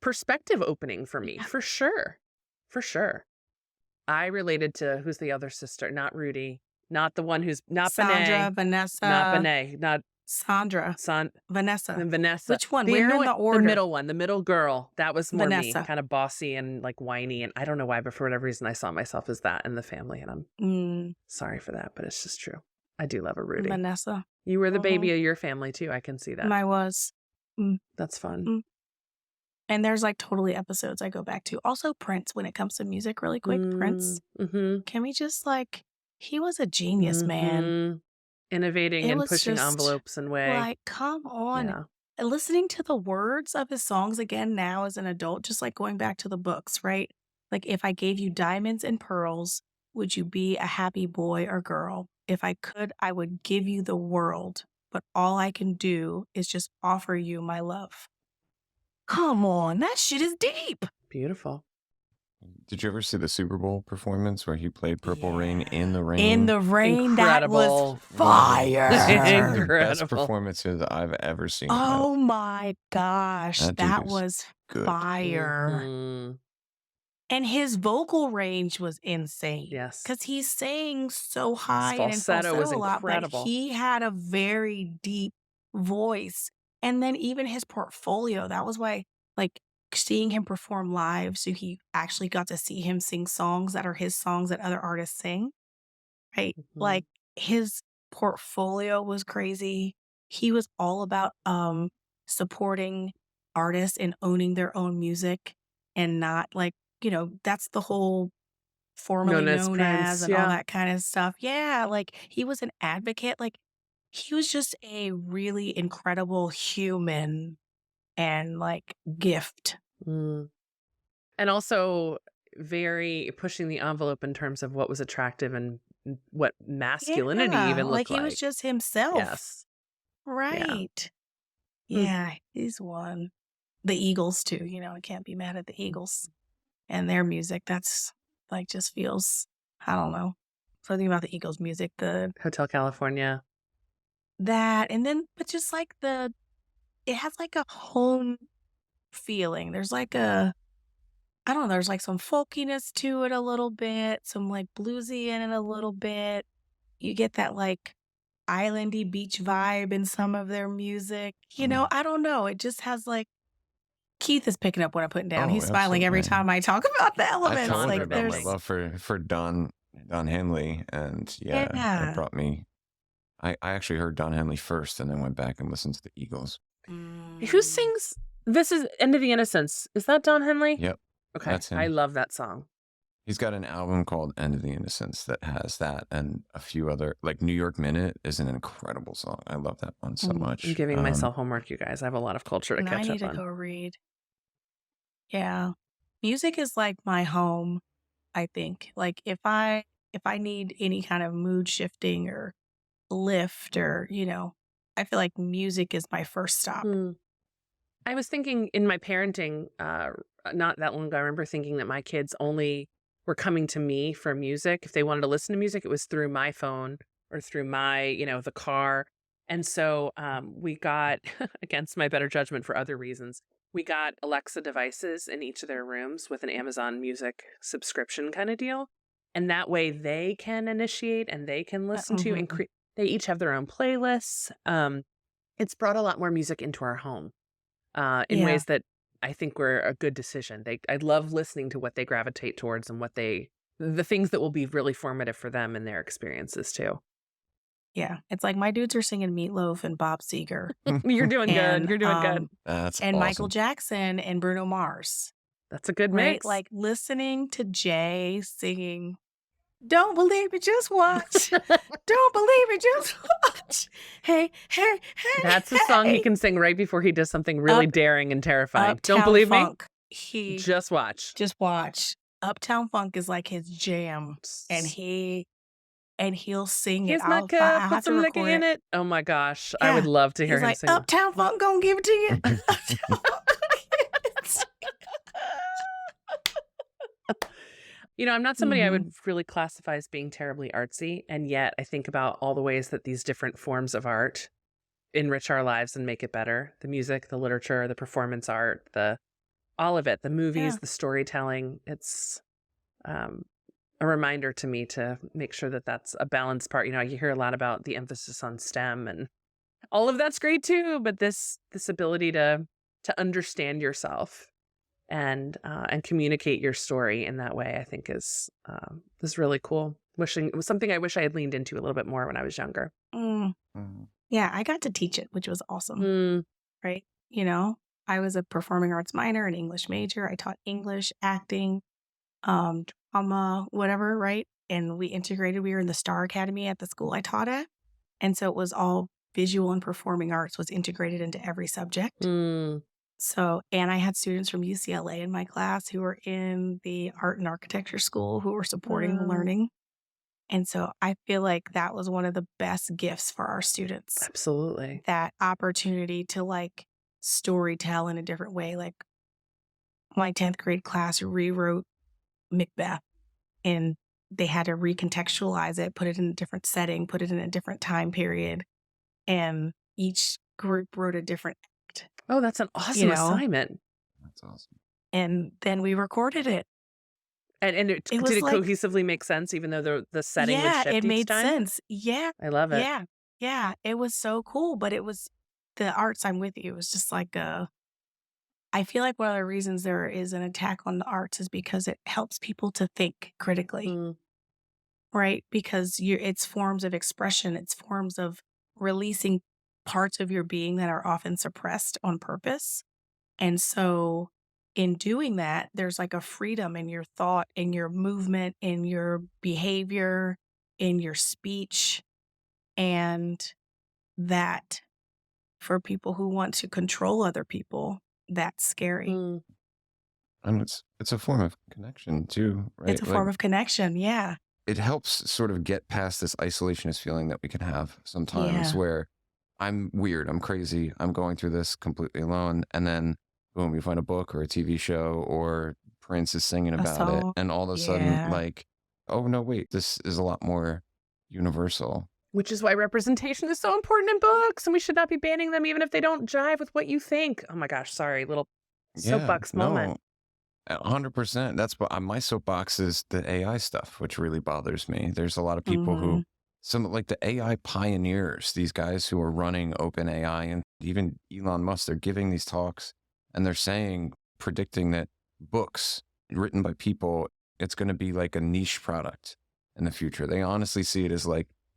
perspective opening for me, for sure. For sure. I related to, who's the other sister? Not Rudy. Not the one who's, not Sandra, Benet. Vanessa. Not Benet. Not Sandra. Vanessa. And Vanessa. Which one? Where in the order? The middle one. The middle girl. That was more Vanessa. me. Kind of bossy and like whiny. And I don't know why, but for whatever reason, I saw myself as that in the family. And I'm sorry for that, but it's just true. I do love a Rudy. Vanessa. You were the baby of your family too. I can see that. I was. That's fun. And there's like totally episodes I go back to. Also Prince, when it comes to music, really quick. Prince. Can we just he was a genius, man. Innovating and pushing envelopes and way. Like, come on. Yeah. And listening to the words of his songs again now as an adult, just like going back to the books, right? Like, if I gave you diamonds and pearls, would you be a happy boy or girl? If I could, I would give you the world, but all I can do is just offer you my love. Come on, that shit is deep. Beautiful. Did you ever see the Super Bowl performance where he played Purple Rain in the rain? In the rain, incredible. That was fire. Incredible. Best performances I've ever seen. Oh my gosh, that was good. Fire. And his vocal range was insane. Yes. Because he sang so high his falsetto was a lot, incredible. But he had a very deep voice. And then even his portfolio, that was why, seeing him perform live, so he actually got to see him sing songs that are his songs that other artists sing, right? Like, his portfolio was crazy. He was all about supporting artists and owning their own music and not that's the whole formerly known as and all that kind of stuff. Yeah, he was an advocate. He was just a really incredible human and gift. And also very pushing the envelope in terms of what was attractive and what masculinity even looked like. He was just himself. Yes. Right. Yeah, he's one. The Eagles too, I can't be mad at the Eagles and their music. That's just feels, I don't know, something about the Eagles music, the Hotel California. That, and then, but just it has a home feeling. There's I don't know, there's some folkiness to it a little bit, some bluesy in it a little bit. You get that islandy beach vibe in some of their music. I don't know. It just has Keith is picking up what I'm putting down. He's smiling every time I talk about the elements. I told her about my love for Don Henley, and it brought me. I actually heard Don Henley first, and then went back and listened to the Eagles. Who sings? This is End of the Innocence. Is that Don Henley? Yep. Okay. That's him. I love that song. He's got an album called End of the Innocence that has that and a few other, like New York Minute is an incredible song. I love that one so much. I'm giving myself homework, you guys. I have a lot of culture to catch up on. I need to go read. Yeah. Music is like my home, I think. Like if I need any kind of mood shifting or lift or, I feel like music is my first stop. I was thinking in my parenting, not that long ago, I remember thinking that my kids only were coming to me for music. If they wanted to listen to music, it was through my phone or through my, the car. And so we got, against my better judgment for other reasons, we got Alexa devices in each of their rooms with an Amazon Music subscription kind of deal. And that way they can initiate and they can listen to, and they each have their own playlists. It's brought a lot more music into our home in ways that I think were a good decision. I love listening to what they gravitate towards and the things that will be really formative for them and their experiences too. Yeah. It's like my dudes are singing Meatloaf and Bob Seger. You're doing good. You're doing good. That's and awesome. Michael Jackson and Bruno Mars. That's a good right? mix. Like listening to Jay singing, "Don't believe it, just watch. Don't believe it, just watch. Hey, hey, hey." That's a song he can sing right before he does something really daring and terrifying. Uptown Don't believe Funk, me? Just watch. Just watch. Uptown Funk is like his jam, and he'll sing Here's it. my cup, put some liquor in it. Oh my gosh, I would love to hear him sing. Uptown Funk gonna give it to you. I'm not somebody I would really classify as being terribly artsy, and yet I think about all the ways that these different forms of art enrich our lives and make it better. The music, the literature, the performance art, all of it, the movies, the storytelling. It's a reminder to me to make sure that that's a balanced part. You hear a lot about the emphasis on STEM, and all of that's great too, but this ability to understand yourself and communicate your story in that way, I think is really cool. It was something I wish I had leaned into a little bit more when I was younger. Yeah, I got to teach it, which was awesome. Right? I was a performing arts minor, an English major. I taught English, acting, drama, whatever, right? And we integrated. We were in the Star Academy at the school I taught at. And so it was all visual and performing arts was integrated into every subject. So, and I had students from UCLA in my class who were in the art and architecture school who were supporting the learning. And so I feel like that was one of the best gifts for our students. Absolutely. That opportunity to story tell in a different way. Like my 10th grade class rewrote Macbeth, and they had to recontextualize it, put it in a different setting, put it in a different time period. And each group wrote a different act. Oh, that's an awesome assignment. That's awesome. And then we recorded it. And did it cohesively make sense, even though the setting would shift each time? Yeah, it made sense. Yeah. I love it. Yeah. Yeah. It was so cool. But it was the arts. I'm with you. It was just I feel like one of the reasons there is an attack on the arts is because it helps people to think critically. Right? Because it's forms of expression. It's forms of releasing parts of your being that are often suppressed on purpose. And so in doing that, there's a freedom in your thought, in your movement, in your behavior, in your speech. And that for people who want to control other people, that's scary. And it's a form of connection too, right? It's a form of connection. Yeah. It helps sort of get past this isolationist feeling that we can have sometimes where I'm weird, I'm crazy, I'm going through this completely alone. And then boom, you find a book or a TV show or Prince is singing about it. And all of a sudden oh no, wait, this is a lot more universal. Which is why representation is so important in books, and we should not be banning them even if they don't jive with what you think. Oh my gosh, sorry, little soapbox moment. 100%. That's what my soapbox is, the AI stuff, which really bothers me. There's a lot of people who, the AI pioneers, these guys who are running open AI, and even Elon Musk, they're giving these talks and they're predicting that books written by people, it's going to be like a niche product in the future. They honestly see it as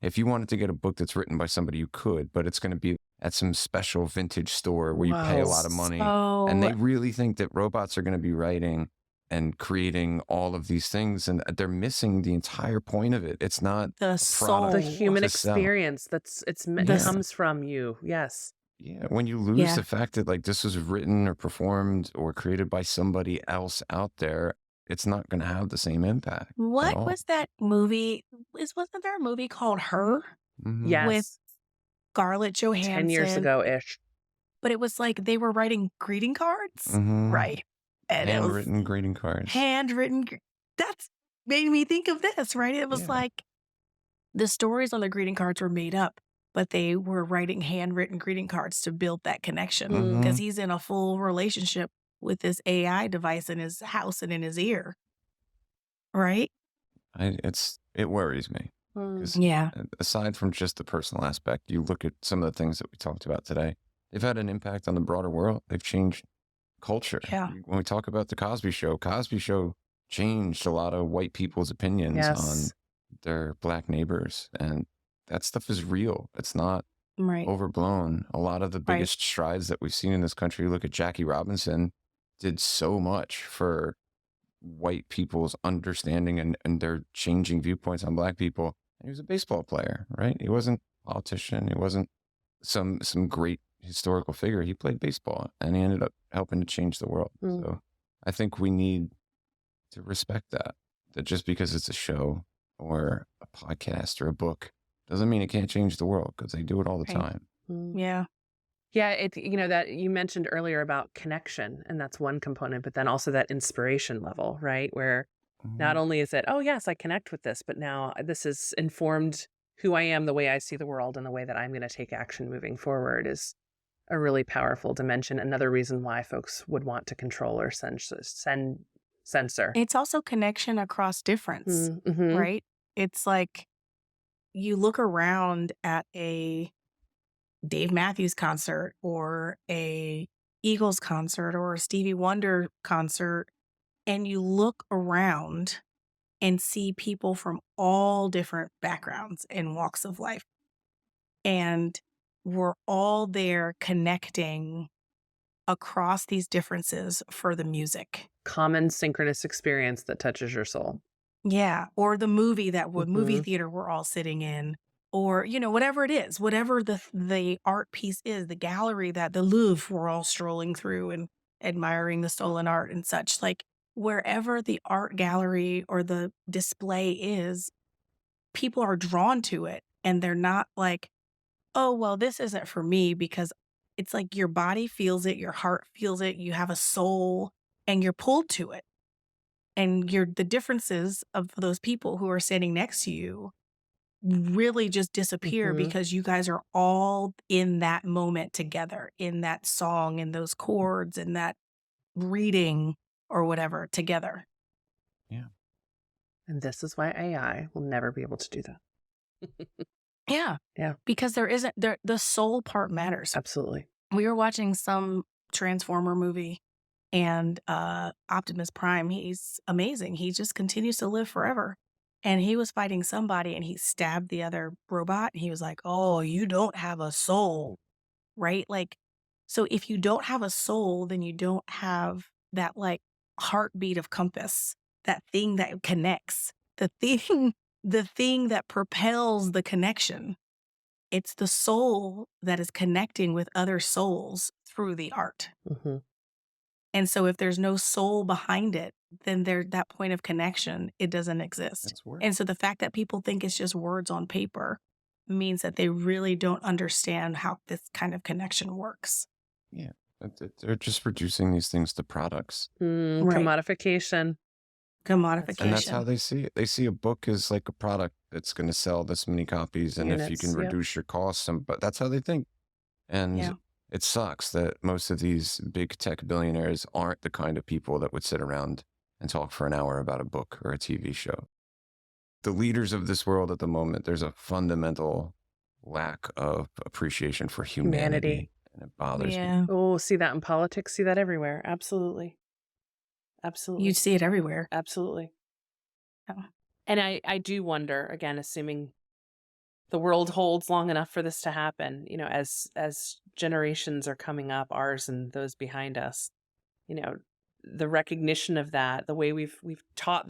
if you wanted to get a book that's written by somebody, you could, but it's going to be at some special vintage store where you pay a lot of money. And they really think that robots are going to be writing and creating all of these things, and they're missing the entire point of it. It's not the soul, the human to sell. experience it comes from you. Yes. Yeah, when you lose the fact that like this was written or performed or created by somebody else out there, it's not going to have the same impact. What was that movie? Wasn't there a movie called Her? Yes. With Scarlett Johansson? 10 years ago-ish. But it was like they were writing greeting cards, right? And handwritten greeting cards. Handwritten. That's made me think of this, right? It was like the stories on the greeting cards were made up, but they were writing handwritten greeting cards to build that connection because he's in a full relationship with this AI device in his house and in his ear, right? It worries me. Aside from just the personal aspect, you look at some of the things that we talked about today. They've had an impact on the broader world. They've changed culture. Yeah. When we talk about the Cosby Show changed a lot of white people's opinions on their black neighbors. And that stuff is real. It's not overblown. A lot of the biggest strides that we've seen in this country, look at Jackie Robinson, did so much for white people's understanding and their changing viewpoints on black people. And he was a baseball player, right? He wasn't a politician. He wasn't some great historical figure. He played baseball and he ended up helping to change the world. So I think we need to respect that just because it's a show or a podcast or a book doesn't mean it can't change the world, because they do it all the time. Yeah. Yeah, that you mentioned earlier about connection, and that's one component, but then also that inspiration level, right? Where not only is it, oh yes, I connect with this, but now this has informed who I am, the way I see the world, and the way that I'm going to take action moving forward is a really powerful dimension. Another reason why folks would want to control or censor. It's also connection across difference, right? It's like you look around at a Dave Matthews concert or a Eagles concert or a Stevie Wonder concert, and you look around and see people from all different backgrounds and walks of life. And we're all there connecting across these differences for the music. Common synchronous experience that touches your soul. Yeah. Or the movie movie theater we're all sitting in. Or, whatever it is, whatever the art piece is, the gallery that the Louvre we're all strolling through and admiring the stolen art and such. Like wherever the art gallery or the display is, people are drawn to it. And they're not like, oh, well, this isn't for me, because it's like your body feels it, your heart feels it, you have a soul, and you're pulled to it. And the differences of those people who are standing next to you really just disappear because you guys are all in that moment together, in that song, in those chords, in that reading or whatever together. Yeah. And this is why AI will never be able to do that. Yeah. Because the soul part matters. Absolutely. We were watching some Transformer movie, and Optimus Prime, he's amazing. He just continues to live forever. And he was fighting somebody and he stabbed the other robot. And he was like, oh, you don't have a soul, right? Like, so if you don't have a soul, then you don't have that like heartbeat of compass, that thing that connects, the thing that propels the connection. It's the soul that is connecting with other souls through the art. And so if there's no soul behind it, then that point of connection, it doesn't exist. And so the fact that people think it's just words on paper means that they really don't understand how this kind of connection works. Yeah. They're just reducing these things to products. Commodification. And that's how they see it. They see a book as like a product that's going to sell this many copies. And if you can reduce your costs, but that's how they think. And it sucks that most of these big tech billionaires aren't the kind of people that would sit around and talk for an hour about a book or a TV show. The leaders of this world at the moment, there's a fundamental lack of appreciation for humanity. And it bothers me. Oh, see that in politics, see that everywhere. Absolutely. You see it everywhere. Absolutely. And I do wonder, again, assuming the world holds long enough for this to happen, as generations are coming up, ours and those behind us, the recognition of that, the way we've taught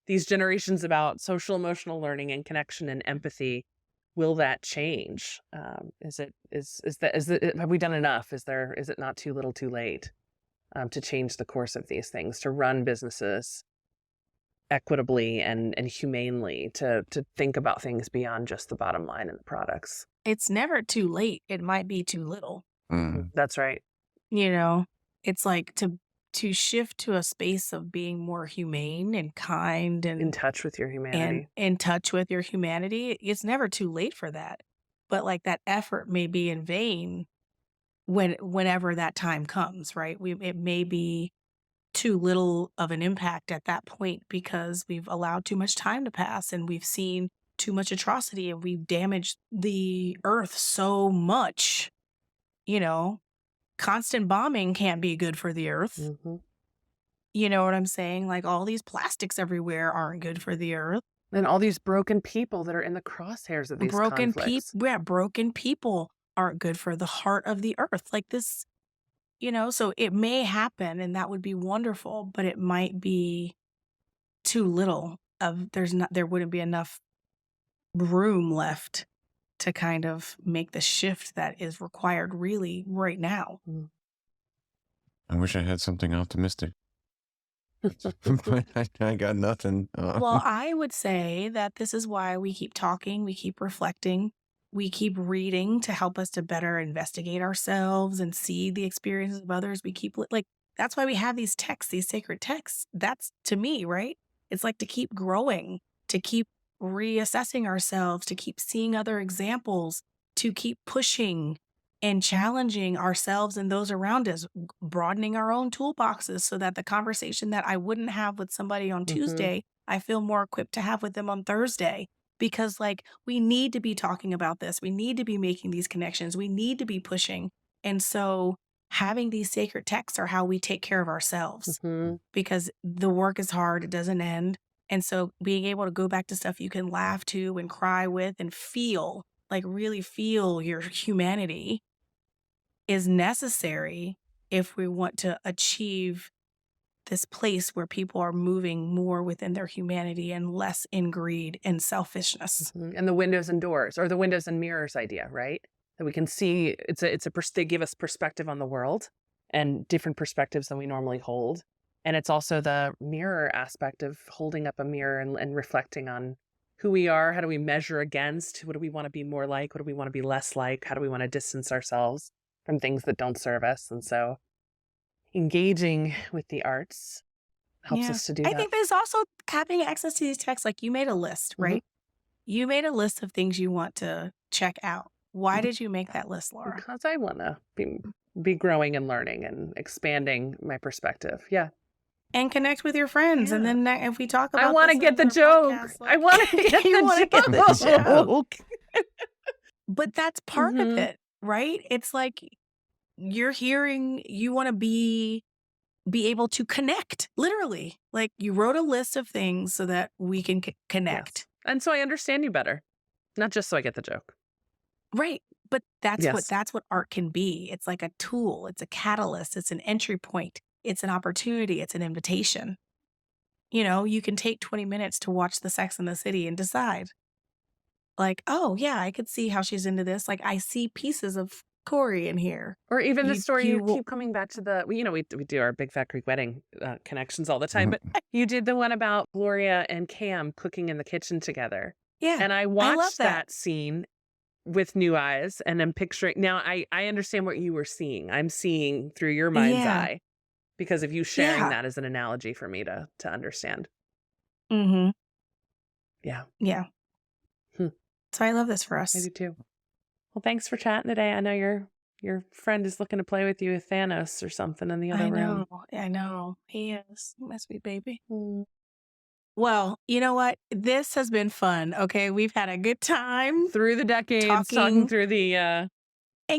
these generations about social emotional learning and connection and empathy, will that change? Have we done enough? Is it not too little too late to change the course of these things, to run businesses equitably and humanely, to think about things beyond just the bottom line and the products? It's never too late. It might be too little. That's right. It's like to shift to a space of being more humane and kind and in touch with your humanity. And in touch with your humanity. It's never too late for that. But like that effort may be in vain whenever that time comes, right? It may be too little of an impact at that point because we've allowed too much time to pass and we've seen too much atrocity and we've damaged the earth so much. Constant bombing can't be good for the earth. You know what I'm saying? Like all these plastics everywhere aren't good for the earth. And all these broken people that are in the crosshairs of these conflicts. Broken people aren't good for the heart of the earth. Like this, so it may happen and that would be wonderful, but it might be too little there wouldn't be enough room left to kind of make the shift that is required really right now. I wish I had something optimistic. But I got nothing. Well, I would say that this is why we keep talking, we keep reflecting, we keep reading to help us to better investigate ourselves and see the experiences of others. We keep that's why we have these texts, these sacred texts. That's to me, right? It's like to keep growing, to keep reassessing ourselves, to keep seeing other examples, to keep pushing and challenging ourselves and those around us, broadening our own toolboxes so that the conversation that I wouldn't have with somebody on Tuesday, I feel more equipped to have with them on Thursday. Because we need to be talking about this. We need to be making these connections. We need to be pushing. And so having these sacred texts are how we take care of ourselves because the work is hard. It doesn't end. And so being able to go back to stuff you can laugh to and cry with and feel, really feel your humanity is necessary if we want to achieve this place where people are moving more within their humanity and less in greed and selfishness. And the windows and doors, or the windows and mirrors idea, right? That we can see they give us perspective on the world and different perspectives than we normally hold. And it's also the mirror aspect of holding up a mirror and reflecting on who we are. How do we measure against? What do we want to be more like? What do we want to be less like? How do we want to distance ourselves from things that don't serve us? And so engaging with the arts helps us to do that. I think there's also having access to these texts. You made a list, right? You made a list of things you want to check out. Why did you make that list, Laura? Because I want to be growing and learning and expanding my perspective. Yeah. And connect with your friends. Yeah. And then if we talk about I want to get the joke. I want to get the joke. But that's part of it, right? It's you're hearing, you want to be able to connect, literally. You wrote a list of things so that we can connect. Yes. And so I understand you better, not just so I get the joke. Right. But that's what art can be. It's like a tool. It's a catalyst. It's an entry point. It's an opportunity. It's an invitation. You can take 20 minutes to watch the Sex and the City and decide oh yeah, I could see how she's into this. I see pieces of Corey in here. Or even the story you keep coming back to we do our Big Fat Greek Wedding connections all the time, but you did the one about Gloria and Cam cooking in the kitchen together. Yeah. And I watched that scene with new eyes and I'm picturing, now I understand what you were seeing. I'm seeing through your mind's eye because of you sharing that as an analogy for me to understand. Mm-hmm. Yeah. Yeah. So I love this for us. I do too. Well, thanks for chatting today. I know your friend is looking to play with you with Thanos or something in the other room. I know. He is. My sweet baby. Well, you know what? This has been fun. Okay. We've had a good time. Through the decades, talking through the... and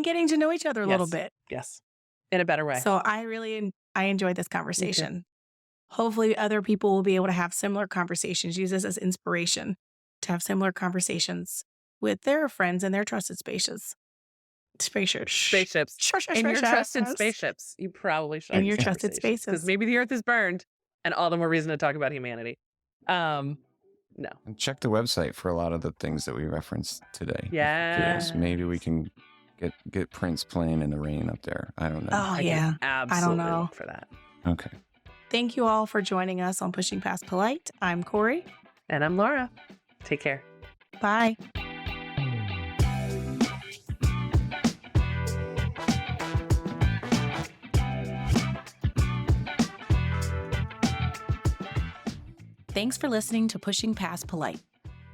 getting to know each other a little bit. Yes. In a better way. So I enjoyed this conversation. Hopefully other people will be able to have similar conversations. Use this as inspiration to have similar conversations with their friends in their trusted spaces. Spaceships. In your trusted spaceships. You probably should. In your trusted spaces. Because maybe the Earth is burned and all the more reason to talk about humanity. No. And check the website for a lot of the things that we referenced today. Yeah. Maybe we can get Prince playing in the rain up there. I don't know. Oh, yeah. Absolutely. I don't know. Look for that. Okay. Thank you all for joining us on Pushing Past Polite. I'm Corey. And I'm Laura. Take care. Bye. Thanks for listening to Pushing Past Polite.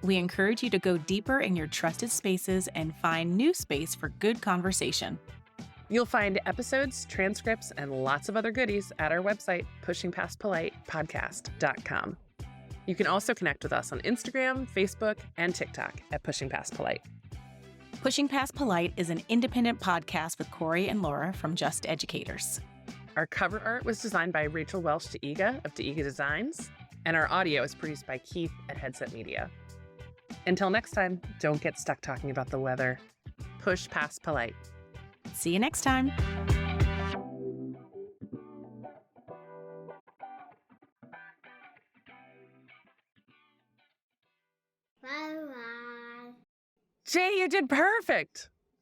We encourage you to go deeper in your trusted spaces and find new space for good conversation. You'll find episodes, transcripts, and lots of other goodies at our website, PushingPastPolitePodcast.com. You can also connect with us on Instagram, Facebook, and TikTok at Pushing Past Polite. Pushing Past Polite is an independent podcast with Corey and Laura from Just Educators. Our cover art was designed by Rachel Welsh DeIga of DeIga Designs, and our audio is produced by Keith at Headset Media. Until next time, don't get stuck talking about the weather. Push past polite. See you next time. Jay, you did perfect.